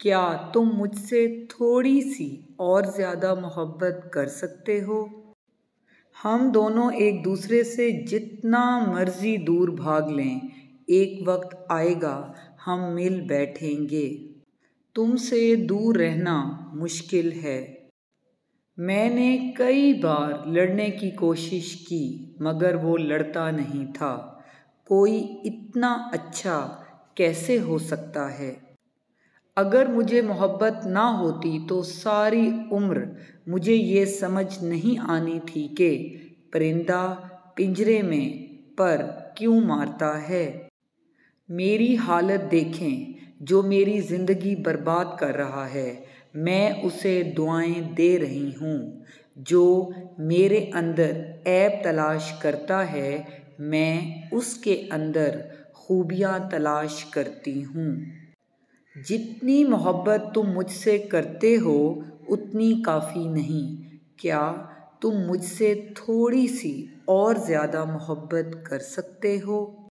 क्या तुम मुझसे थोड़ी सी और ज़्यादा मोहब्बत कर सकते हो? हम दोनों एक दूसरे से जितना मर्जी दूर भाग लें, एक वक्त आएगा हम मिल बैठेंगे। तुमसे दूर रहना मुश्किल है। मैंने कई बार लड़ने की कोशिश की मगर वो लड़ता नहीं था। कोई इतना अच्छा कैसे हो सकता है? अगर मुझे मोहब्बत ना होती तो सारी उम्र मुझे ये समझ नहीं आनी थी कि परिंदा पिंजरे में पर क्यों मारता है। मेरी हालत देखें, जो मेरी ज़िंदगी बर्बाद कर रहा है। मैं उसे दुआएं दे रही हूँ। जो मेरे अंदर ऐब तलाश करता है, मैं उसके अंदर खूबियाँ तलाश करती हूँ। जितनी मोहब्बत तुम मुझसे करते हो उतनी काफ़ी नहीं। क्या तुम मुझसे थोड़ी सी और ज़्यादा मोहब्बत कर सकते हो?